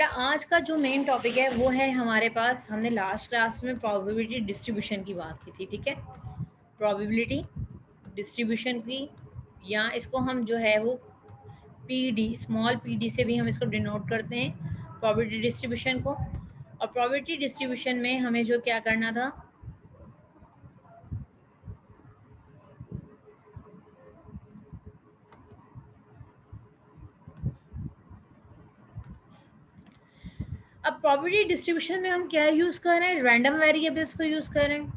बेटा आज का जो मेन टॉपिक है वो है हमारे पास, हमने लास्ट क्लास में प्रोबेबिलिटी डिस्ट्रीब्यूशन की बात की थी, ठीक है। प्रोबेबिलिटी डिस्ट्रीब्यूशन की, या इसको हम जो है वो पीडी, स्मॉल पीडी से भी हम इसको डिनोट करते हैं प्रोबेबिलिटी डिस्ट्रीब्यूशन को। और प्रोबेबिलिटी डिस्ट्रीब्यूशन में हमें जो क्या करना था, अब प्रोबेबिलिटी डिस्ट्रीब्यूशन में हम क्या यूज कर रहे हैं, रैंडम वेरिएबल्स को यूज कर रहे हैं।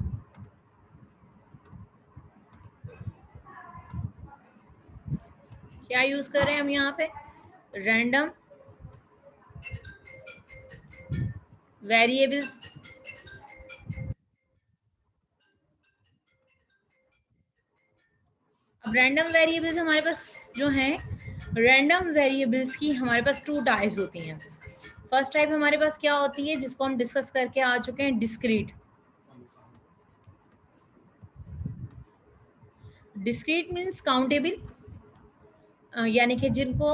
क्या यूज कर रहे हैं हम यहाँ पे, रैंडम वेरिएबल्स। अब रैंडम वेरिएबल्स हमारे पास जो हैं, रैंडम वेरिएबल्स की हमारे पास टू टाइप्स होती हैं। फर्स्ट टाइप हमारे पास क्या होती है, जिसको हम डिस्कस करके आ चुके हैं, डिस्क्रीट। डिस्क्रीट मीन्स काउंटेबल, यानी कि जिनको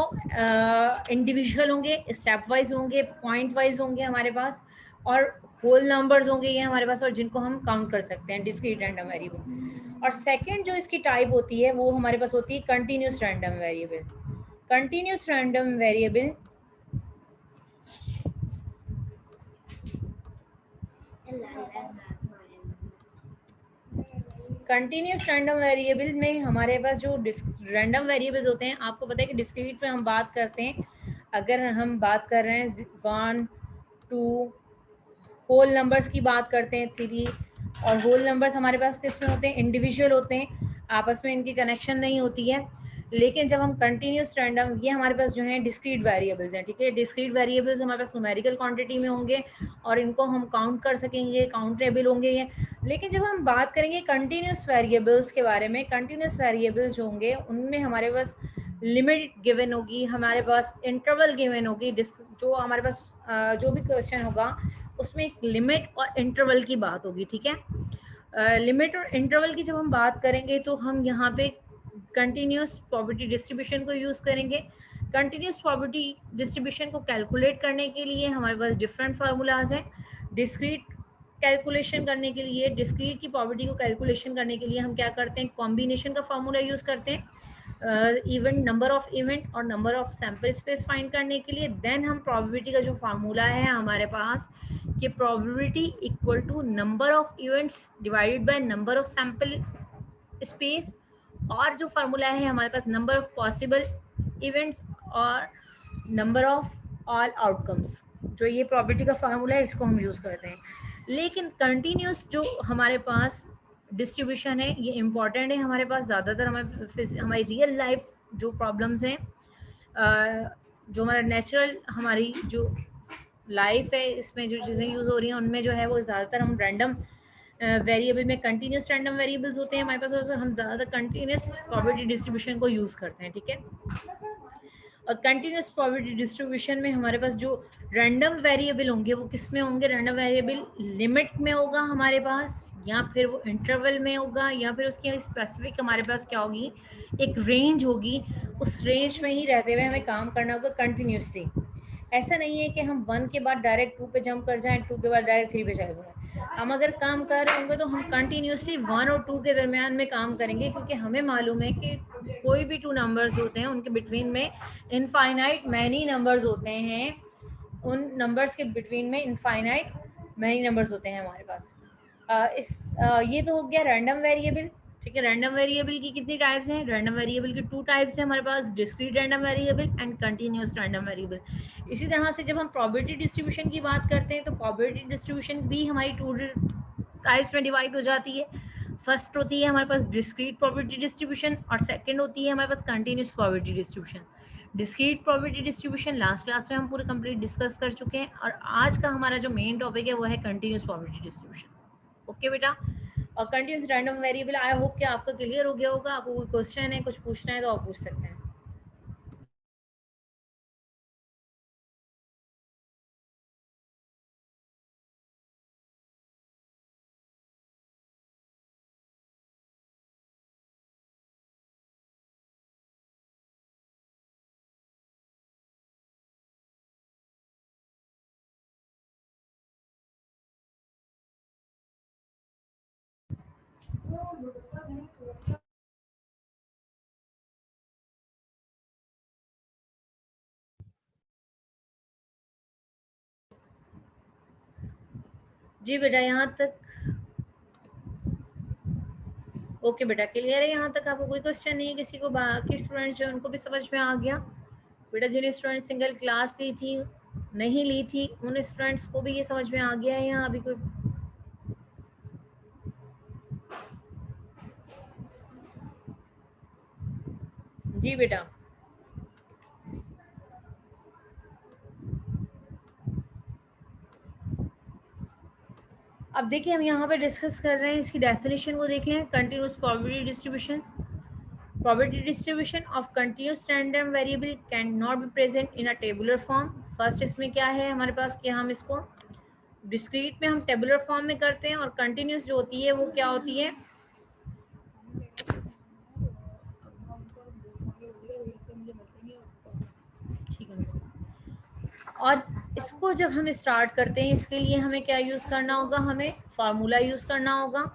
इंडिविजुअल होंगे, स्टेप वाइज होंगे, पॉइंट वाइज होंगे हमारे पास, और होल नंबर्स होंगे ये हमारे पास, और जिनको हम काउंट कर सकते हैं, डिस्क्रीट रैंडम वेरिएबल। और सेकंड जो इसकी टाइप होती है वो हमारे पास होती है continuous random variable. Continuous random variable continuous random variable में हमारे पास जो रैंडम वेरिएबल्स होते हैं, आपको पता है कि डिस्क्रीट में हम बात करते हैं, अगर हम बात कर रहे हैं 1 2 होल नंबर्स की बात करते हैं 3, और होल नंबर्स हमारे पास किस में होते हैं, इंडिविजुअल होते हैं, आपस में इनकी कनेक्शन नहीं होती है। लेकिन जब हम कंटिन्यूस रैंडम, ये हमारे पास जो है डिस्क्रीट वेरिएबल्स हैं, ठीक है। डिस्क्रीट वेरिएबल्स हमारे पास न्यूमेरिकल क्वांटिटी में होंगे और इनको हम काउंट कर सकेंगे, काउंटेबल होंगे ये। लेकिन जब हम बात करेंगे कंटिन्यूस वेरिएबल्स के बारे में, कंटिन्यूस वेरिएबल्स जो होंगे उनमें हमारे पास लिमिट गिवन होगी, हमारे पास इंटरवल गिवन होगी। जो हमारे पास जो भी क्वेश्चन होगा उसमें एक लिमिट और इंटरवल की बात होगी, ठीक है। लिमिट और इंटरवल की जब हम बात करेंगे तो हम यहाँ पे कंटिन्यूस प्रोबेबिलिटी डिस्ट्रीब्यूशन को यूज़ करेंगे। कंटिन्यूस प्रोबेबिलिटी डिस्ट्रीब्यूशन को कैलकुलेट करने के लिए हमारे पास डिफरेंट फार्मूलाज हैं। डिस्क्रीट कैलकुलेशन करने के लिए, डिस्क्रीट की प्रोबेबिलिटी को कैलकुलेशन करने के लिए हम क्या करते हैं, कॉम्बिनेशन का फार्मूला यूज़ करते हैं, इवेंट, नंबर ऑफ इवेंट और number of sample space find करने के लिए। देन हम प्रोबेबिलिटी का जो फार्मूला है हमारे पास, कि probability equal to number of events divided by number of sample space, और जो फार्मूला है हमारे पास, नंबर ऑफ पॉसिबल इवेंट्स और नंबर ऑफ ऑल आउटकम्स। जो ये प्रोबेबिलिटी का फार्मूला है इसको हम यूज़ करते हैं। लेकिन कंटिन्यूस जो हमारे पास डिस्ट्रीब्यूशन है ये इम्पॉर्टेंट है हमारे पास। ज़्यादातर हमारी रियल लाइफ जो प्रॉब्लम्स हैं, जो हमारा नेचुरल, हमारी जो लाइफ है इसमें जो चीज़ें यूज़ हो रही हैं उनमें जो है वो ज़्यादातर हम रैंडम वेरिएबल में कंटिन्यूस रैंडम वेरिएबल्स होते हैं हमारे पास, और हम ज़्यादातर कंटिन्यूस प्रोबेबिलिटी डिस्ट्रीब्यूशन को यूज़ करते हैं, ठीक है। और कंटिन्यूस प्रोबेबिलिटी डिस्ट्रीब्यूशन में हमारे पास जो रैंडम वेरिएबल होंगे वो किस में होंगे, रैंडम वेरिएबल लिमिट में होगा हमारे पास, या फिर वो इंटरवल में होगा, या फिर उसकी स्पेसिफिक हमारे पास क्या होगी, एक रेंज होगी। उस रेंज में ही रहते हुए हमें काम करना होगा कंटिन्यूसली। ऐसा नहीं है कि हम 1 के बाद डायरेक्ट 2 पे जंप कर जाएं, 2 के बाद डायरेक्ट 3 पे चले जाएं। हम अगर काम कर रहे होंगे तो हम कंटिन्यूसली 1 और 2 के दरमियान में काम करेंगे, क्योंकि हमें मालूम है कि कोई भी 2 नंबर्स होते हैं उनके बिटवीन में इनफाइनाइट मैनी नंबर्स होते हैं। उन नंबर्स के बिटवीन में इनफाइनाइट मैनी नंबर्स होते हैं हमारे पास। ये तो हो गया रैंडम वेरिएबल, ठीक है। रैंडम वेरिएबल की कितनी टाइप्स हैं, रैंडम वेरिएबल की 2 टाइप्स हैं हमारे पास, discrete random variable and continuous random variable. इसी तरह से जब हम प्रोबेबिलिटी डिस्ट्रीब्यूशन की बात करते हैं तो प्रोबेबिलिटी डिस्ट्रीब्यूशन भी हमारी 2 टाइप्स में डिवाइड हो जाती है। फर्स्ट होती है हमारे पास डिस्क्रीट प्रोबेबिलिटी डिस्ट्रीब्यूशन, और सेकंड होती है हमारे पास continuous probability distribution. Discrete probability distribution last class में हम पूरे कंप्लीट डिस्कस कर चुके हैं, और आज का हमारा जो मेन टॉपिक है वो है कंटिन्यूस प्रोबेबिलिटी डिस्ट्रीब्यूशन। ओके बेटा। और continuous random variable, I hope कि आपका क्लियर हो गया होगा। आपको कोई क्वेश्चन है, कुछ पूछना है तो आप पूछ सकते हैं। जी बेटा, यहाँ तक ओके बेटा, क्लियर है? यहाँ तक आपको कोई क्वेश्चन नहीं है किसी को? बाकी स्टूडेंट्स जो उनको भी समझ में आ गया? बेटा जिन स्टूडेंट सिंगल क्लास ली थी, नहीं ली थी, उन स्टूडेंट्स को भी ये समझ में आ गया है यहाँ अभी कोई? जी बेटा, अब देखिए हम यहाँ पे डिस्कस कर रहे हैं, इसकी डेफिनेशन को देख लें। Continuous probability distribution, probability distribution of continuous random variable can not be present in a tabular form। First इसमें क्या है हमारे पास कि हम इसको डिस्क्रीट में हम टेबुलर फॉर्म में करते हैं, और कंटिन्यूस जो होती है वो क्या होती है? ठीक है। और इसको जब हम स्टार्ट करते हैं, इसके लिए हमें क्या यूज करना होगा? हमें फार्मूला यूज करना होगा।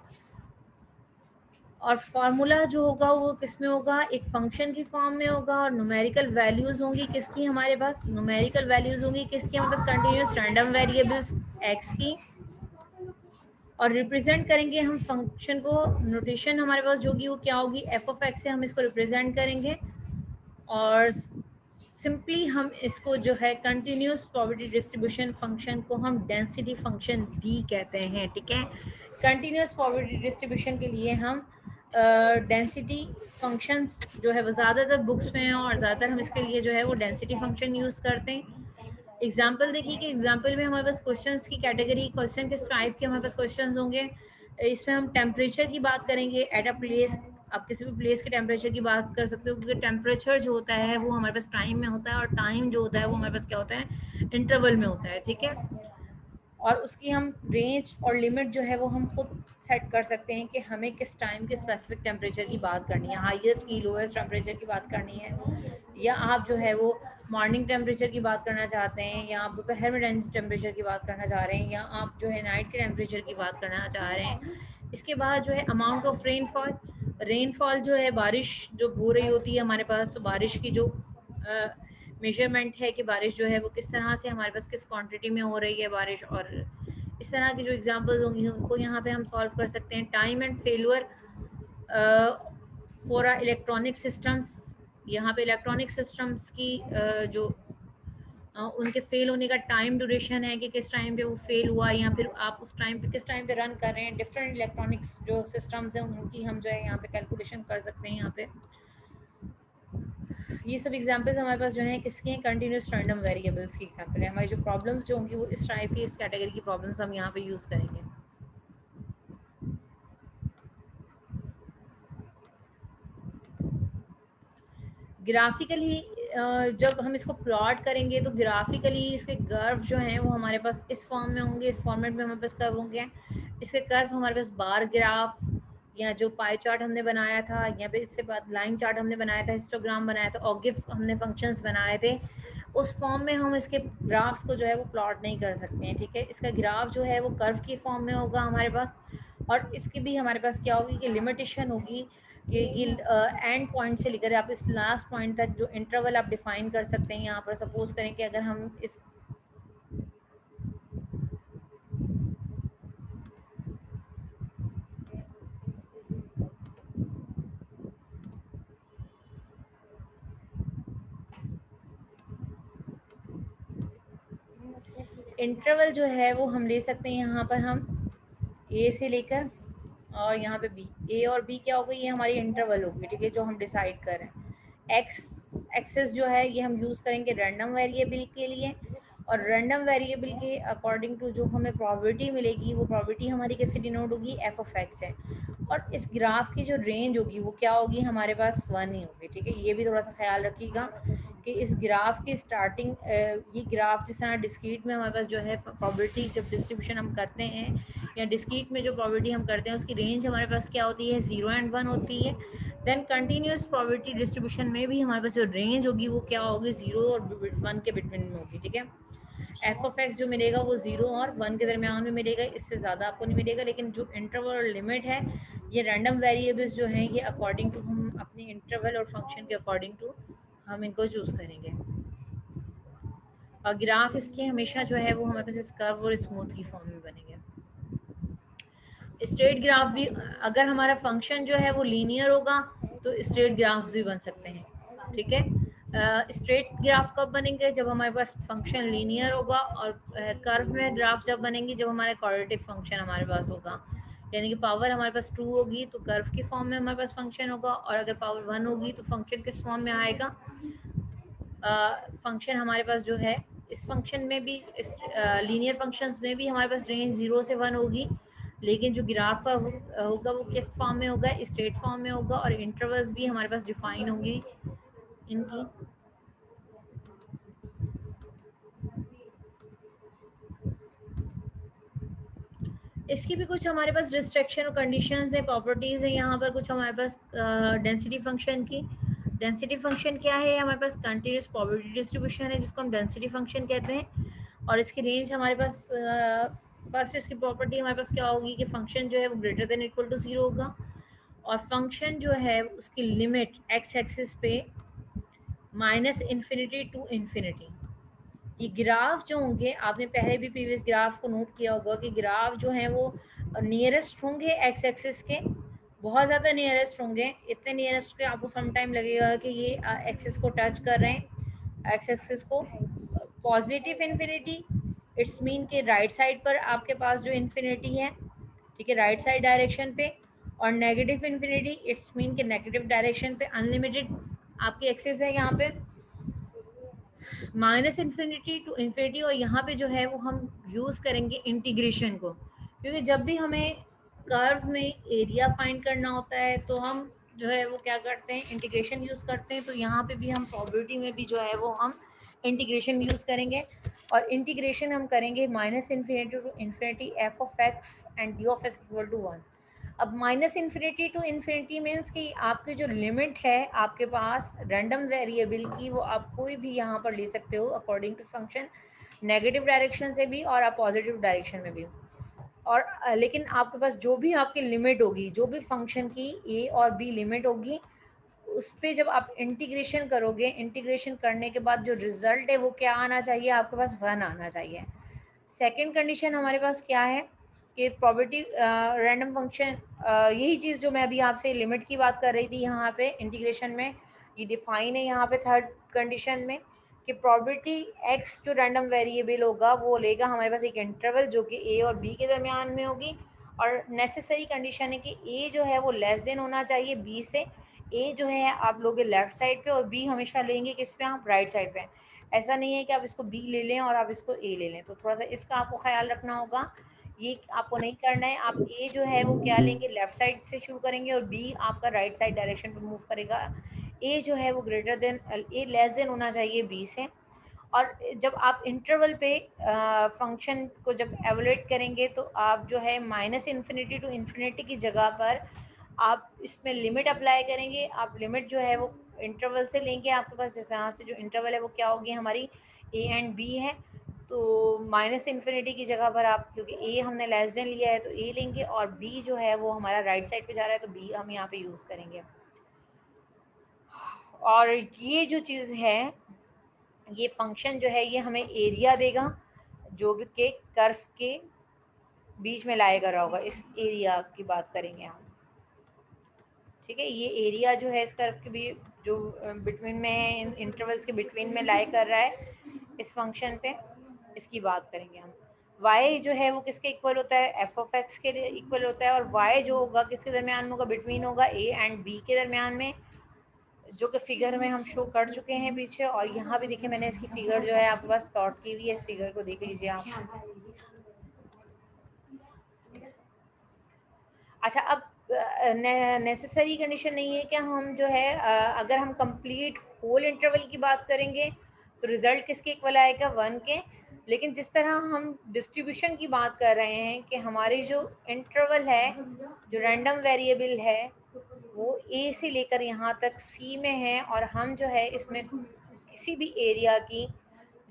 और फार्मूला जो होगा वो किस में होगा? एक फंक्शन की फॉर्म में होगा, और न्यूमेरिकल वैल्यूज होंगी किसकी हमारे पास? न्यूमेरिकल वैल्यूज होंगी किसकी हमारे पास? कंटिन्यूस रैंडम वेरिएबल्स एक्स की। और रिप्रेजेंट करेंगे हम फंक्शन को, नोटेशन हमारे पास जो होगी वो क्या होगी? एफ ऑफ एक्स से हम इसको रिप्रेजेंट करेंगे। और सिंपली हम इसको जो है कंटिन्यूस प्रोबेबिलिटी डिस्ट्रीब्यूशन फंक्शन को हम डेंसिटी फंक्शन भी कहते हैं। ठीक है, कंटिन्यूस प्रोबेबिलिटी डिस्ट्रीब्यूशन के लिए हम डेंसिटी फंक्शंस जो है वो ज़्यादातर बुक्स में हैं, और ज़्यादातर हम इसके लिए जो है वो डेंसिटी फंक्शन यूज़ करते हैं। एग्जाम्पल देखिए कि एग्जाम्पल में हमारे पास क्वेश्चंस की कैटेगरी, क्वेश्चन किस टाइप के हमारे पास क्वेश्चंस होंगे। इसमें हम टेम्परेचर की बात करेंगे एट अ प्लेस। आप किसी भी प्लेस के टेम्परेचर की बात कर सकते हो, क्योंकि टेम्परेचर जो होता है वो हमारे पास टाइम में होता है, और टाइम जो होता है वो हमारे पास क्या होता है? इंटरवल में होता है। ठीक है, और उसकी हम रेंज और लिमिट जो है वो हम खुद सेट कर सकते हैं कि हमें किस टाइम के स्पेसिफिक टेम्परेचर की बात करनी है, हाईएस्ट की लोएस्ट टेम्परेचर की बात करनी है, या आप जो है वो मॉर्निंग टेम्परेचर की बात करना चाहते हैं, या आप दोपहर में टेम्परेचर की बात करना चाह रहे हैं, या आप जो है नाइट के टेम्परेचर की बात करना चाह रहे हैं। इसके बाद जो है अमाउंट ऑफ रेनफॉल, रेनफॉल जो है बारिश जो हो रही होती है हमारे पास, तो बारिश की जो मेजरमेंट है कि बारिश जो है वो किस तरह से हमारे पास किस क्वांटिटी में हो रही है बारिश, और इस तरह की जो एग्जांपल्स होंगी उनको यहाँ पे हम सॉल्व कर सकते हैं। Time and failure for electronic systems, यहाँ पे इलेक्ट्रॉनिक सिस्टम्स की जो उनके फेल होने का टाइम ड्यूरेशन है कि किस टाइम पे वो फेल हुआ, या फिर आप उस टाइम पे किस टाइम पे रन कर रहे हैं। डिफरेंट इलेक्ट्रॉनिक्स जो सिस्टम्स हैं उनकी हम जो है यहाँ पे कैलकुलेशन कर सकते हैं। यहाँ पे ये सब एग्जांपल्स हमारे पास जो है किसके हैं? कंटिन्यूस रैंडम वेरिएबल्स की एग्जांपल है। हमारी जो प्रॉब्लम्स जो होंगी वो इस टाइप की, इस कैटेगरी की प्रॉब्लम्स हम यहाँ पे यूज़ करेंगे। ग्राफिकली जब हम इसको प्लॉट करेंगे तो ग्राफिकली इसके कर्व जो हैं वो हमारे पास इस फॉर्म में होंगे, इस फॉर्मेट में हमारे पास कर्व होंगे। इसके कर्व हमारे पास बार ग्राफ, या जो पाई चार्ट हमने बनाया था, या फिर इससे बाद लाइन चार्ट हमने बनाया था, हिस्टोग्राम बनाया था, और गिफ हमने फंक्शंस बनाए थे, उस फॉर्म में हम इसके ग्राफ्स को जो है वो प्लॉट नहीं कर सकते हैं। ठीक है, इसका ग्राफ जो है वो कर्व की फॉर्म में होगा हमारे पास, और इसकी भी हमारे पास क्या होगी कि लिमिटेशन होगी कि ये एंड पॉइंट से लेकर आप इस लास्ट पॉइंट तक जो इंटरवल आप डिफाइन कर सकते हैं। यहाँ पर सपोज करें कि अगर हम इस इंटरवल जो है वो हम ले सकते हैं यहाँ पर हम ए से लेकर, और यहाँ पे बी, ए और बी क्या होगी? ये हमारी इंटरवल होगी। ठीक है, जो हम डिसाइड कर रहे हैं। एक्सेस जो है ये हम यूज़ करेंगे रैंडम वेरिएबल के लिए, और रैंडम वेरिएबल के अकॉर्डिंग टू जो हमें प्रोबेबिलिटी मिलेगी वो प्रोबेबिलिटी हमारी कैसे डिनोट होगी? एफ ऑफ एक्स है। और इस ग्राफ की जो रेंज होगी वो क्या होगी? हमारे पास 1 ही होगी। ठीक है, ये भी थोड़ा सा ख्याल रखिएगा कि इस ग्राफ की स्टार्टिंग, ये ग्राफ जिस तरह डिस्क्रीट में हमारे पास जो है प्रोबेबिलिटी जब डिस्ट्रीब्यूशन हम करते हैं, या डिस्क्रीट में जो प्रोबेबिलिटी हम करते हैं उसकी रेंज हमारे पास क्या होती है? 0 एंड 1 होती है। देन कंटिन्यूस प्रोबेबिलिटी डिस्ट्रीब्यूशन में भी हमारे पास जो रेंज होगी वो क्या होगी? 0 और 1 के बिटवीन में होगी। ठीक है, एफ ऑफ एक्स जो मिलेगा वो 0 और 1 के दरमियान में मिलेगा, इससे ज़्यादा आपको नहीं मिलेगा। लेकिन जो इंटरवल और लिमिट है ये रैंडम वेरिएबल्स जो हैं ये अकॉर्डिंग टू हम अपने इंटरवल और फंक्शन के अकॉर्डिंग टू हम इनको चूज़ करेंगे। और ग्राफ इसके हमेशा जो है वो हमारे पास इस कर्व और स्मूथ की फॉर्म में बनेंगे। स्ट्रेट ग्राफ भी, अगर हमारा फंक्शन जो है वो लीनियर होगा तो स्ट्रेट ग्राफ्स भी बन सकते हैं, ठीक है। स्ट्रेट ग्राफ कब बनेंगे? जब हमारे पास फंक्शन लीनियर होगा, और कर्व में ग्राफ जब बनेंगी जब हमारे क्वाड्रेटिक फंक्शन हमारे पास होगा, यानी कि पावर हमारे पास 2 होगी तो कर्व की फॉर्म में हमारे पास फंक्शन होगा, और अगर पावर 1 होगी तो फंक्शन किस फॉर्म में आएगा? फंक्शन हमारे पास जो है इस फंक्शन में भी, इस लीनियर फंक्शंस में भी हमारे पास रेंज 0 से 1 होगी, लेकिन जो ग्राफ का होगा वो किस फॉर्म में होगा? स्ट्रेट फॉर्म में होगा, और इंटरवल्स भी हमारे पास डिफाइन होंगी इनकी। इसकी भी कुछ हमारे पास रिस्ट्रिक्शन और कंडीशंस है, प्रॉपर्टीज़ है यहाँ पर कुछ हमारे पास डेंसिटी फंक्शन की। डेंसिटी फंक्शन क्या है? हमारे पास कंटिन्यूस प्रोबेबिलिटी डिस्ट्रीब्यूशन है जिसको हम डेंसिटी फंक्शन कहते हैं, और इसकी रेंज हमारे पास फर्स्ट इसकी प्रॉपर्टी हमारे पास क्या होगी कि फंक्शन जो है वो ग्रेटर देन इक्वल टू 0 होगा, और फंक्शन जो है उसकी लिमिट एक्स एक्सिस पे माइनस इन्फिनिटी टू इन्फिनिटी। ये ग्राफ जो होंगे, आपने पहले भी प्रीवियस ग्राफ को नोट किया होगा कि ग्राफ जो है वो नियरेस्ट होंगे एक्स एक्सिस के, बहुत ज़्यादा नियरेस्ट होंगे, इतने नियरेस्ट के आपको सम टाइम लगेगा कि ये एक्सिस को टच कर रहे हैं, एक्स एक्सिस को। पॉजिटिव इन्फिनिटी इट्स मीन कि राइट साइड पर आपके पास जो इन्फिनिटी है, ठीक है, राइट साइड डायरेक्शन पे, और नेगेटिव इन्फिनिटी इट्स मीन कि नेगेटिव डायरेक्शन पे अनलिमिटेड आपकी एक्सिस है यहाँ पे, माइनस इन्फिनिटी टू इन्फिनिटी। और यहाँ पे जो है वो हम यूज़ करेंगे इंटीग्रेशन को, क्योंकि जब भी हमें कर्व में एरिया फाइंड करना होता है तो हम जो है वो क्या करते हैं? इंटीग्रेशन यूज़ करते हैं। तो यहाँ पे भी हम प्रोबेबिलिटी में भी जो है वो हम इंटीग्रेशन यूज़ करेंगे, और इंटीग्रेशन हम करेंगे minus infinity to infinity F of X and D of X equal to 1। अब minus infinity to infinity means कि आपकी जो लिमिट है आपके पास रैंडम वेरिएबल की, वो आप कोई भी यहाँ पर ले सकते हो according to function, negative direction से भी और आप पॉजिटिव डायरेक्शन में भी। और लेकिन आपके पास जो भी आपकी लिमिट होगी, जो भी फंक्शन की ए और बी लिमिट होगी, उस पर जब आप इंटीग्रेशन करोगे, इंटीग्रेशन करने के बाद जो रिजल्ट है वो क्या आना चाहिए? आपके पास 1 आना चाहिए। सेकंड कंडीशन हमारे पास क्या है कि प्रॉपर्टी रैंडम फंक्शन, यही चीज़ जो मैं अभी आपसे लिमिट की बात कर रही थी यहाँ पे इंटीग्रेशन में, ये डिफाइन है यहाँ पे थर्ड कंडीशन में, कि प्रॉपर्टी एक्स जो रैंडम वेरिएबल होगा वो लेगा हमारे पास एक इंटरवल जो कि ए और बी के दरमियान में होगी, और नेसेसरी कंडीशन है कि ए जो है वो लेस देन होना चाहिए बी से। ए जो है आप लोगे लेफ्ट साइड पे, और बी हमेशा लेंगे किस पे? आप राइट साइड पे। ऐसा नहीं है कि आप इसको बी ले लें और आप इसको ए ले लें, तो थोड़ा सा इसका आपको ख्याल रखना होगा, ये आपको नहीं करना है। आप ए जो है वो क्या लेंगे? लेफ्ट साइड से शुरू करेंगे, और बी आपका राइट साइड डायरेक्शन पे मूव करेगा। ए जो है वो ग्रेटर देन, ए लेस देन होना चाहिए बी से। और जब आप इंटरवल पे फंक्शन को जब एवोलेट करेंगे तो आप जो है माइनस इन्फिनिटी टू इन्फिनिटी की जगह पर आप इसमें लिमिट अप्लाई करेंगे। आप लिमिट जो है वो इंटरवल से लेंगे, आपके पास जिस तरह से जो इंटरवल है वो क्या होगी? हमारी ए एंड बी है, तो माइनस इन्फिनिटी की जगह पर आप, क्योंकि ए हमने लेस देन लिया है तो ए लेंगे, और बी जो है वो हमारा राइट साइड पे जा रहा है तो बी हम यहाँ पे यूज़ करेंगे। और ये जो चीज़ है, ये फंक्शन जो है ये हमें एरिया देगा जो भी के कर्व के बीच में लाया करा होगा, इस एरिया की बात करेंगे हम, ठीक है। ये एरिया जो है इस कर्व के भी जो बिटवीन में है, इन इंटरवल्स के बिटवीन में लाई कर रहा है इस फंक्शन पे, इसकी बात करेंगे हम। y जो है वो किसके इक्वल होता है? एफ ऑफ एक्स के इक्वल होता है, और y जो होगा किसके दरमियान में होगा? बिटवीन होगा a एंड b के दरमियान में, जो कि फिगर में हम शो कर चुके हैं पीछे। और यहाँ भी देखिए मैंने इसकी फिगर जो है आपके पास प्लॉट की हुई है, इस फिगर को देख लीजिए आप। अच्छा, अब नेसेसरी कंडीशन नहीं है कि हम जो है अगर हम कंप्लीट होल इंटरवल की बात करेंगे तो रिजल्ट किसके इक्वल आएगा? 1 के। लेकिन जिस तरह हम डिस्ट्रीब्यूशन की बात कर रहे हैं कि हमारी जो इंटरवल है, जो रैंडम वेरिएबल है, वो ए से लेकर यहाँ तक सी में है, और हम जो है इसमें किसी भी एरिया की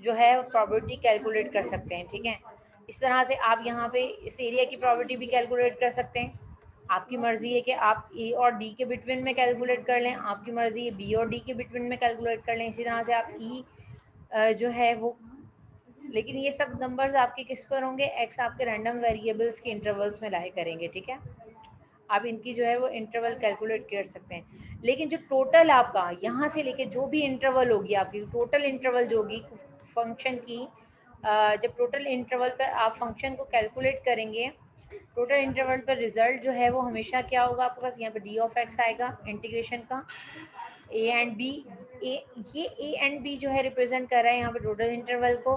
जो है प्रॉपर्टी कैलकुलेट कर सकते हैं, ठीक है। इस तरह से आप यहाँ पे इस एरिया की प्रॉपर्टी भी कैलकुलेट कर सकते हैं, आपकी मर्जी है कि आप ए और डी के बिटवीन में कैलकुलेट कर लें, आपकी मर्जी है बी और डी के बिटवीन में कैलकुलेट कर लें, इसी तरह से आप ई जो है वो, लेकिन ये सब नंबर्स आपके किस पर होंगे, एक्स आपके रैंडम वेरिएबल्स के इंटरवल्स में लाए करेंगे, ठीक है। आप इनकी जो है वो इंटरवल कैलकुलेट कर सकते हैं, लेकिन जो टोटल आपका यहाँ से लेके जो भी इंटरवल होगी आपकी टोटल इंटरवल जो होगी फंक्शन की, जब टोटल इंटरवल पर आप फंक्शन को कैलकुलेट करेंगे, टोटल इंटरवल पर रिजल्ट जो है वो हमेशा क्या होगा आपके पास, यहाँ पे डी ऑफ एक्स आएगा इंटीग्रेशन का, ए एंड बी, ए ये ए एंड बी जो है रिप्रेजेंट कर रहा है यहाँ पे टोटल इंटरवल को,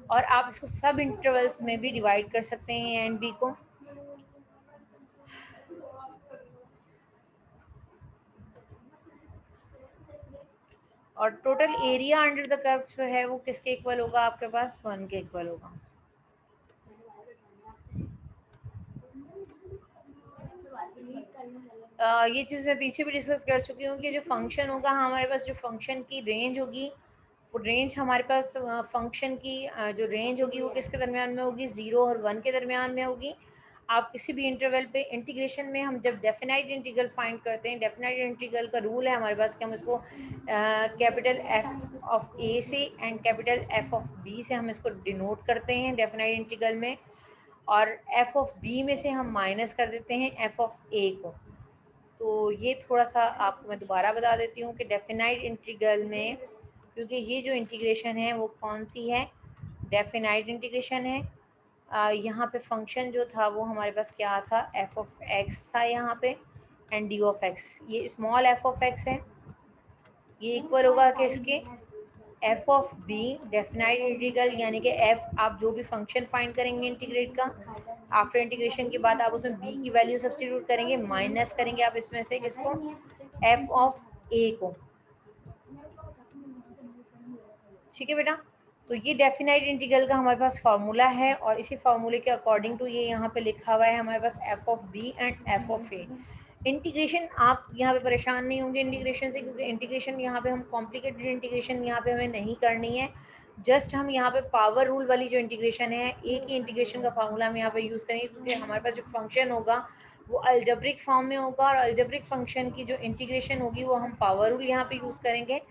और आप इसको सब इंटरवल्स में भी डिवाइड कर सकते हैं ए एंड बी को। और total area under the curve जो है वो किसके इक्वल होगा आपके पास, 1 के इक्वल होगा। ये चीज़ मैं पीछे भी डिस्कस कर चुकी हूँ कि जो फंक्शन होगा हमारे पास, जो फंक्शन की रेंज होगी वो रेंज हमारे पास फंक्शन की जो रेंज होगी वो किसके दरमियान में होगी, 0 और 1 के दरमियान में होगी। आप किसी भी इंटरवल पे इंटीग्रेशन में हम जब डेफिनाइट इंटीग्रल फाइंड करते हैं, डेफिनाइट इंटीग्रल का रूल है हमारे पास कि हम इसको कैपिटल एफ ऑफ ए से and capital F of B से हम इसको डिनोट करते हैं डेफिनाइट इंटीग्रल में, और एफ ऑफ बी में से हम माइनस कर देते हैं एफ ऑफ ए को। तो ये थोड़ा सा आपको मैं दोबारा बता देती हूँ कि डेफिनाइट इंटीग्रल में, क्योंकि ये जो इंटीग्रेशन है वो कौन सी है, डेफिनाइट इंटीग्रेशन है। यहाँ पे फंक्शन जो था वो हमारे पास क्या था, एफ ऑफ एक्स था यहाँ पे, एंड डी ऑफ एक्स, ये स्मॉल एफ ऑफ एक्स है, ये इक्वल होगा किसके, F of B definite integral, यानी कि एफ आप जो भी फंक्शन फाइंड करेंगे इंटीग्रेट का, आफ्टर इंटीग्रेशन के बाद आप उसमें बी की वैल्यू सब्स्टिट्यूट करेंगे, माइनस करेंगे आप इसमें से किसको, एफ ऑफ ए को, ठीक है बेटा। तो ये डेफिनाइट इंटीग्रल का हमारे पास फार्मूला है, और इसी फार्मूले के अकॉर्डिंग टू ये यहाँ पे लिखा हुआ है हमारे पास F of B and F of A. Integration आप यहाँ पे परेशान नहीं होंगे इंटीग्रेशन से, क्योंकि इंटीग्रेशन यहाँ पे हम कॉम्प्लिकेटेड इंटीग्रेशन यहाँ पे हमें नहीं करनी है, जस्ट हम यहाँ पे पावर रूल वाली जो इंटीग्रेशन है, एक ही इंटीग्रेशन का फार्मूला हम यहाँ पे यूज़ करेंगे, क्योंकि हमारे पास जो फंक्शन होगा वो अल्जेब्रिक फॉर्म में होगा, और अल्जेब्रिक फंक्शन की जो इंटीग्रेशन होगी वो हम पावर रूल यहाँ पे यूज़ करेंगे।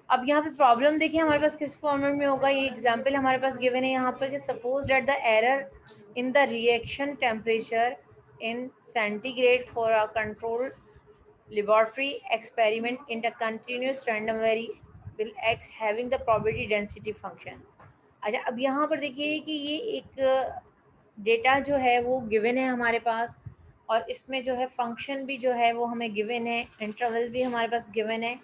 अब यहाँ पे प्रॉब्लम देखिए हमारे पास किस फॉर्मेट में होगा, ये एग्जांपल हमारे पास गिवन है यहाँ पे कि suppose that the error in the reaction temperature in centigrade for a control laboratory experiment in the continuous random variable x having the probability density function. अच्छा, अब यहाँ पर देखिए कि ये एक डेटा जो है वो गिवन है हमारे पास, और इसमें जो है फंक्शन भी जो है वो हमें गिवन है, इंटरवल भी हमारे पास गिवन है।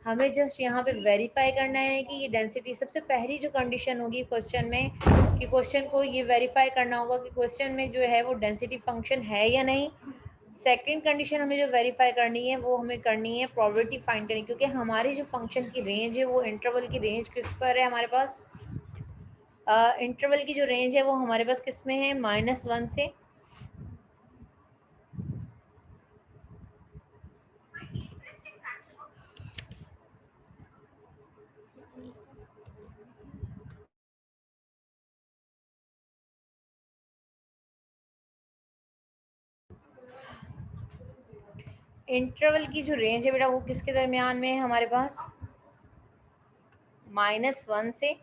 हमें जस्ट यहाँ पे वेरीफाई करना है कि ये डेंसिटी, सबसे पहली जो कंडीशन होगी क्वेश्चन में, कि क्वेश्चन को ये वेरीफाई करना होगा कि क्वेश्चन में जो है वो डेंसिटी फंक्शन है या नहीं। सेकंड कंडीशन हमें जो वेरीफाई करनी है वो हमें करनी है प्रोबेबिलिटी फाइंड करनी, क्योंकि हमारी जो फंक्शन की रेंज है वो इंटरवल की रेंज किस पर है हमारे पास, इंटरवल की जो रेंज है वो हमारे पास किस में है, -1 से इंटरवल की जो रेंज है बेटा वो किसके दरमियान में है हमारे पास, -1 से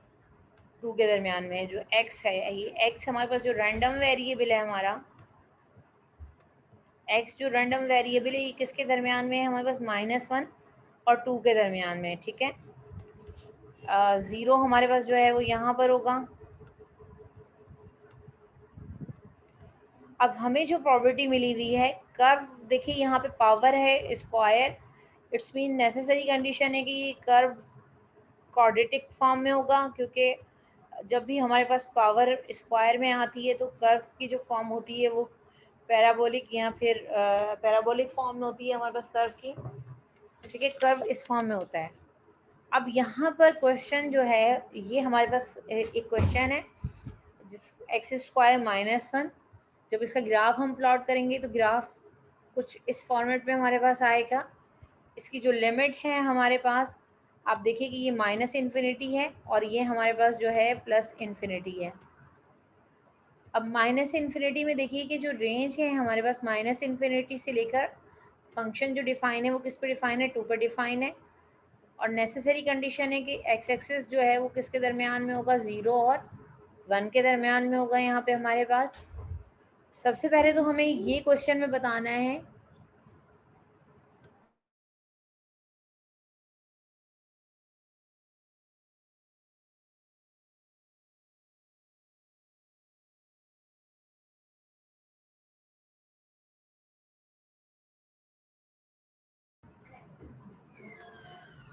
2 के दरमियान में है। जो x है, ये x हमारे पास जो रैंडम वेरिएबल है हमारा, x जो रैंडम वेरिएबल है ये किसके दरमियान में है हमारे पास, -1 और 2 के दरमियान में, ठीक है। 0 हमारे पास जो है वो यहाँ पर होगा। अब हमें जो प्रॉपर्टी मिली हुई है, कर्व देखिए यहाँ पे पावर है square, it's mean necessary condition है कि ये कर्व क्वाड्रेटिक फॉर्म में होगा, क्योंकि जब भी हमारे पास पावर स्क्वायर में आती है तो कर्व की जो फॉर्म होती है वो पैराबोलिक या फिर पैराबोलिक फॉर्म में होती है हमारे पास कर्व की। ठीक है, कर्व इस फॉर्म में होता है। अब यहाँ पर क्वेश्चन जो है, ये हमारे पास एक क्वेश्चन है जिस एक्स स्क्वायर माइनस वन, जब इसका ग्राफ हम प्लॉट करेंगे तो ग्राफ कुछ इस फॉर्मेट में हमारे पास आएगा। इसकी जो लिमिट है हमारे पास, आप देखिए कि ये माइनस इन्फिनिटी है और ये हमारे पास जो है प्लस इन्फिनिटी है। अब माइनस इन्फिनिटी में देखिए कि जो रेंज है हमारे पास माइनस इन्फिनिटी से लेकर फंक्शन जो डिफाइन है वो किस पे डिफाइन है, 2 पर डिफाइन है। और नेसेसरी कंडीशन है कि एक्स एक्सिस जो है वो किसके दरमियान में होगा, 0 और 1 के दरमियान में होगा यहाँ पे हमारे पास। सबसे पहले तो हमें ये क्वेश्चन में बताना है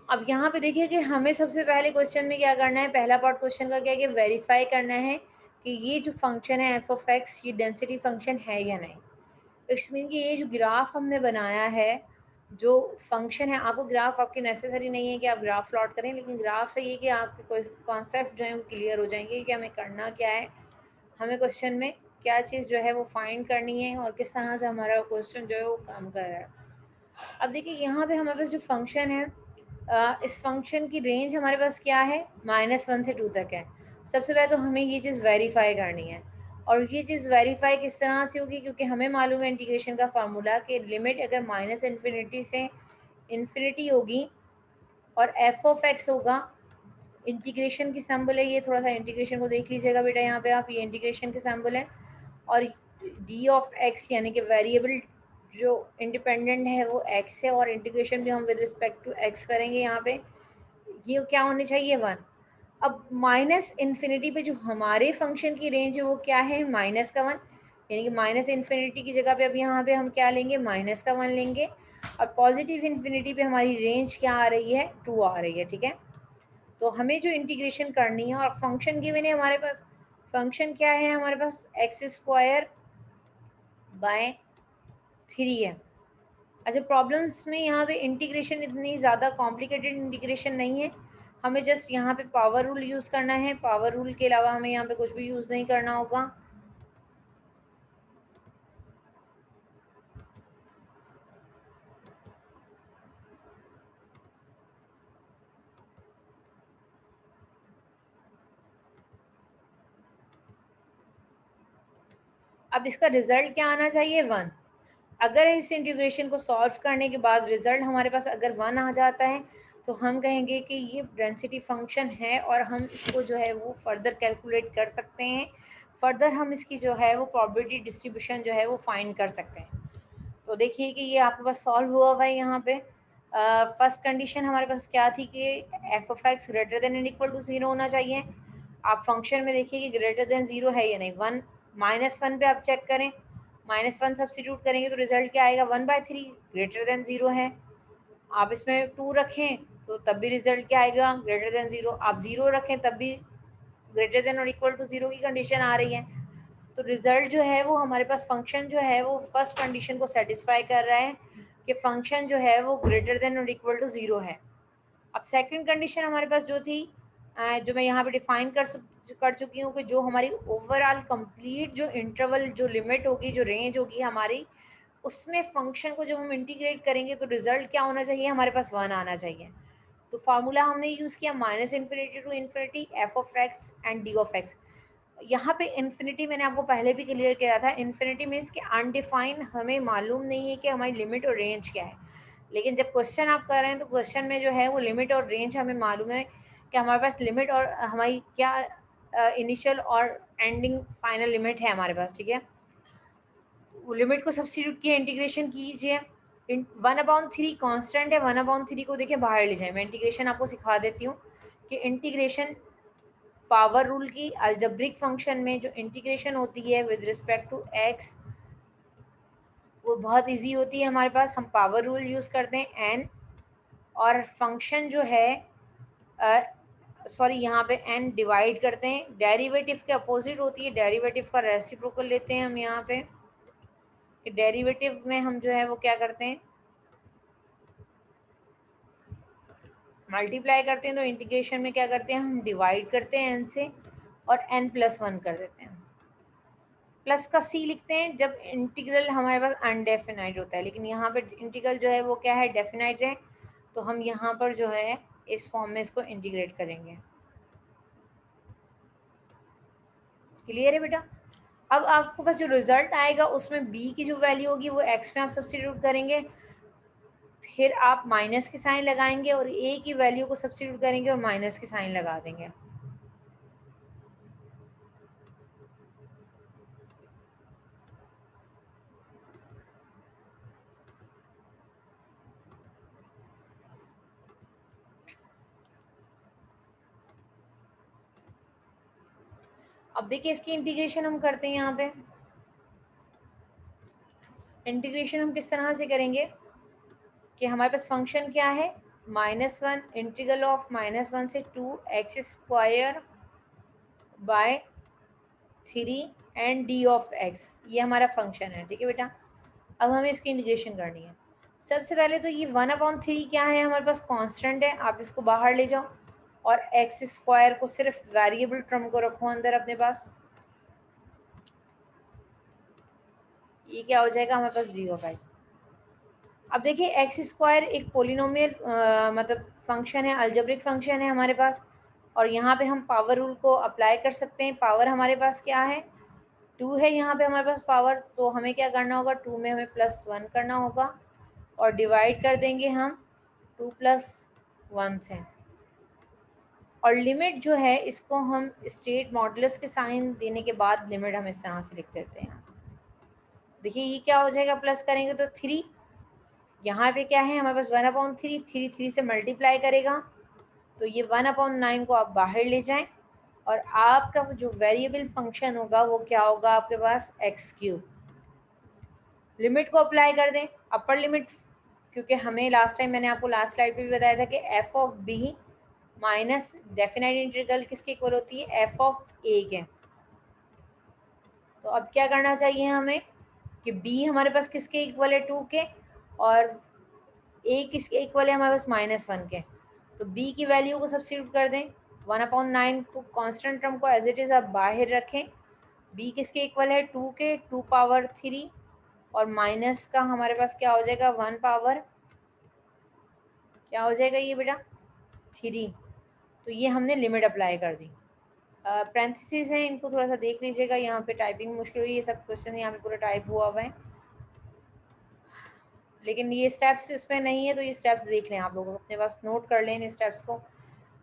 अब यहाँ पे देखिए कि हमें सबसे पहले क्वेश्चन में क्या करना है, पहला पार्ट क्वेश्चन का क्या है कि वेरीफाई करना है कि ये जो फंक्शन है एफ ऑफ एक्स ये डेंसिटी फंक्शन है या नहीं। इट्स मीन कि ये जो ग्राफ हमने बनाया है, जो फंक्शन है, आपको ग्राफ आपके नेसेसरी नहीं है कि आप ग्राफ प्लॉट करें, लेकिन ग्राफ से ये कि आपके कोई कॉन्सेप्ट जो है वो क्लियर हो जाएंगे कि हमें करना क्या है, हमें क्वेश्चन में क्या चीज़ जो है वो फाइंड करनी है और किस तरह से हमारा क्वेश्चन जो है वो काम कर रहा है। अब देखिए यहाँ पे हमारे पास जो फंक्शन है, इस फंक्शन की रेंज हमारे पास क्या है, -1 से 2 तक है। सबसे पहले तो हमें ये चीज़ वेरीफाई करनी है, और ये चीज़ वेरीफाई किस तरह से होगी, क्योंकि हमें मालूम है इंटीग्रेशन का फार्मूला कि लिमिट अगर माइनस इन्फिनिटी से इन्फिनिटी होगी और एफ ऑफ एक्स होगा, इंटीग्रेशन की सैम्बल है ये, थोड़ा सा इंटीग्रेशन को देख लीजिएगा बेटा, यहाँ पे आप, ये इंटीग्रेशन के सैम्बल है। और डी ऑफ एक्स यानी कि वेरिएबल जो इंडिपेंडेंट है वो एक्स है, और इंटीग्रेशन भी हम विद रिस्पेक्ट टू एक्स करेंगे यहाँ पे, ये क्या होनी चाहिए, 1। अब माइनस इन्फिनिटी पे जो हमारे फंक्शन की रेंज है वो क्या है, -1, यानी कि माइनस इन्फिनिटी की जगह पे अब यहाँ पे हम क्या लेंगे, -1 लेंगे। और पॉजिटिव इन्फिनिटी पे हमारी रेंज क्या आ रही है, 2 आ रही है, ठीक है। तो हमें जो इंटीग्रेशन करनी है, और फंक्शन गिवन है हमारे पास, फंक्शन क्या है हमारे पास, एक्स स्क्वायर बाय 3 है। अच्छा, प्रॉब्लम्स में यहाँ पे इंटीग्रेशन इतनी ज़्यादा कॉम्प्लिकेटेड इंटीग्रेशन नहीं है, हमें जस्ट यहाँ पे पावर रूल यूज़ करना है, पावर रूल के अलावा हमें यहाँ पे कुछ भी यूज़ नहीं करना होगा। अब इसका रिजल्ट क्या आना चाहिए, 1। अगर इस इंटीग्रेशन को सॉल्व करने के बाद रिजल्ट हमारे पास अगर 1 आ जाता है तो हम कहेंगे कि ये डेंसिटी फंक्शन है, और हम इसको जो है वो फर्दर कैलकुलेट कर सकते हैं, फर्दर हम इसकी जो है वो प्रोबेबिलिटी डिस्ट्रीब्यूशन जो है वो फाइंड कर सकते हैं। तो देखिए कि ये आपके पास सॉल्व हुआ हुआ है यहाँ पे। फर्स्ट कंडीशन हमारे पास क्या थी कि F of X greater than and equal to 0 होना चाहिए। आप फंक्शन में देखिए कि ग्रेटर देन 0 है या नहीं, 1, -1 पे आप चेक करें, -1 सब्सटीट्यूट करेंगे तो रिजल्ट क्या आएगा, 1/3 ग्रेटर देन 0 है। आप इसमें 2 रखें तो तब भी रिजल्ट क्या आएगा, ग्रेटर देन 0। आप 0 रखें तब भी ग्रेटर देन और इक्वल टू 0 की कंडीशन आ रही है। तो रिजल्ट जो है वो हमारे पास, फंक्शन जो है वो फर्स्ट कंडीशन को सेटिस्फाई कर रहा है कि फंक्शन जो है वो ग्रेटर देन और इक्वल टू 0 है। अब सेकंड कंडीशन हमारे पास जो थी, जो मैं यहाँ पे डिफाइन कर चुकी हूँ, कि जो हमारी ओवरऑल कंप्लीट जो इंटरवल, जो लिमिट होगी, जो रेंज होगी हमारी, उसमें फंक्शन को जब हम इंटीग्रेट करेंगे तो रिजल्ट क्या होना चाहिए, हमारे पास 1 आना चाहिए। तो फार्मूला हमने यूज़ किया -infinity to infinity F of X and D of X. यहाँ पे इन्फिनिटी मैंने आपको पहले भी क्लियर किया था, इन्फिनिटी मीन्स कि अनडिफाइन, हमें मालूम नहीं है कि हमारी लिमिट और रेंज क्या है। लेकिन जब क्वेश्चन आप कर रहे हैं तो क्वेश्चन में जो है वो लिमिट और रेंज हमें मालूम है कि हमारे पास लिमिट और हमारी क्या इनिशियल और एंडिंग फाइनल लिमिट है हमारे पास, ठीक है। वो लिमिट को सब्स्टिट्यूट किया, इंटीग्रेशन कीजिए, 1/3 कांस्टेंट है, 1/3 को देखिए बाहर ले जाए, मैं इंटीग्रेशन आपको सिखा देती हूँ कि इंटीग्रेशन पावर रूल की अलजेब्रिक फंक्शन में जो इंटीग्रेशन होती है विद रिस्पेक्ट टू एक्स, वो बहुत इजी होती है हमारे पास। हम पावर रूल यूज़ करते हैं एन, और फंक्शन जो है सॉरी यहाँ पे एन डिवाइड करते हैं, डेरिवेटिव के अपोजिट होती है, डेरिवेटिव का रेसिप्रोकल लेते हैं हम यहाँ पे, कि डेरिवेटिव में हम जो है वो क्या करते हैं, मल्टीप्लाई करते हैं तो इंटीग्रेशन में क्या करते हैं, हम डिवाइड करते हैं n से और n+1 कर देते हैं। प्लस का c लिखते हैं जब इंटीग्रल हमारे पास अनडेफिनाइट होता है, लेकिन यहाँ पे इंटीग्रल जो है वो क्या है, डेफिनाइट है, तो हम यहाँ पर जो है इस फॉर्म में इसको इंटीग्रेट करेंगे। क्लियर है बेटा? अब आपको पास जो रिजल्ट आएगा उसमें b की जो वैल्यू होगी वो x में आप सब्स्टिट्यूट करेंगे, फिर आप माइनस के साइन लगाएंगे और a की वैल्यू को सब्स्टिट्यूट करेंगे और माइनस के साइन लगा देंगे। अब देखिए इसकी इंटीग्रेशन हम करते हैं। यहाँ पे इंटीग्रेशन हम किस तरह से करेंगे कि हमारे पास फंक्शन क्या है, -1 इंटीग्रल ऑफ -1 से 2x² by 3 and d of x, ये हमारा फंक्शन है। ठीक है बेटा, अब हमें इसकी इंटीग्रेशन करनी है। सबसे पहले तो ये 1/3 क्या है, हमारे पास कांस्टेंट है, आप इसको बाहर ले जाओ और x² को सिर्फ वेरिएबल टर्म को रखो अंदर अपने पास। ये क्या हो जाएगा हमारे पास, d ऑफ x। अब देखिए x² एक पोलिनोमियल मतलब फंक्शन है, अलजेब्रिक फंक्शन है हमारे पास, और यहाँ पे हम पावर रूल को अप्लाई कर सकते हैं। पावर हमारे पास क्या है, 2 है यहाँ पे हमारे पास पावर, तो हमें क्या करना होगा, 2 में हमें +1 करना होगा और डिवाइड कर देंगे हम 2 + 1 से। और लिमिट जो है इसको हम स्टेट मॉडुलस के साइन देने के बाद लिमिट हम इस तरह से लिख देते हैं। देखिए ये क्या हो जाएगा, प्लस करेंगे तो 3, यहाँ पे क्या है हमारे पास 1/3, 3 से मल्टीप्लाई करेगा तो ये 1/9 को आप बाहर ले जाएं और आपका जो वेरिएबल फंक्शन होगा वो क्या होगा आपके पास, x³। लिमिट को अप्लाई कर दें, अपर लिमिट, क्योंकि हमें लास्ट टाइम मैंने आपको लास्ट स्लाइड पे भी बताया था कि f of b minus definite integral किसके इक्वल होती है, f ऑफ a के। तो अब क्या करना चाहिए हमें कि b हमारे पास किसके इक्वल है, 2 के, और a किसके इक्वल है हमारे पास, -1 के। तो b की वैल्यू को सब्स्टिट्यूट कर दें, 1/9 को कांस्टेंट टर्म को एज इट इज़ आप बाहर रखें। b किसके इक्वल है, 2 के, 2⁻3, और माइनस का हमारे पास क्या हो जाएगा, 1 पावर क्या हो जाएगा ये बेटा, 3। तो ये हमने लिमिट अप्लाई कर दी। पैरेंथेसिस है, इनको थोड़ा सा देख लीजिएगा, यहाँ पे टाइपिंग मुश्किल हुई है, सब क्वेश्चन यहाँ पे पूरा टाइप हुआ हुआ है, लेकिन ये स्टेप्स इसमें नहीं है तो ये स्टेप्स देख लें आप लोग अपने पास, नोट कर लें इन स्टेप्स को।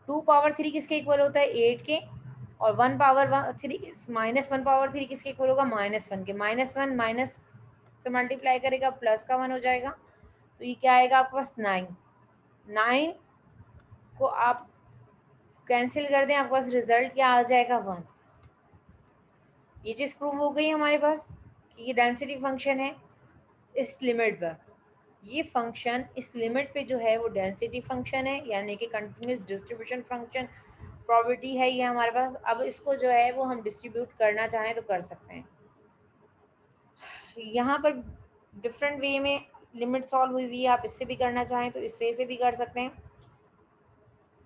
2⁻3 किसके इक्वल होता है, 8 के, और 1/3 -1/3 किसके इक्वल होगा, -1 के। -1 माइनस से मल्टीप्लाई करेगा, प्लस का 1 हो जाएगा, तो ये क्या आएगा आपके पास, 9 को आप कैंसिल कर दें, आपके पास रिजल्ट क्या आ जाएगा, 1। ये चीज़ प्रूव हो गई हमारे पास कि ये डेंसिटी फंक्शन है इस लिमिट पर। ये फंक्शन इस लिमिट पे जो है वो डेंसिटी फंक्शन है, यानी कि कंटिन्यूस डिस्ट्रीब्यूशन फंक्शन प्रॉपर्टी है ये हमारे पास। अब इसको जो है वो हम डिस्ट्रीब्यूट करना चाहें तो कर सकते हैं। यहाँ पर डिफरेंट वे में लिमिट सॉल्व हुई हुई है, आप इससे भी करना चाहें तो इस वे से भी कर सकते हैं।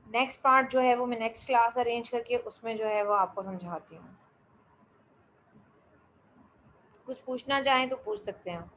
नेक्स्ट पार्ट जो है वो मैं नेक्स्ट क्लास अरेंज करके उसमें जो है वो आपको समझाती हूँ। कुछ पूछना चाहें तो पूछ सकते हैं।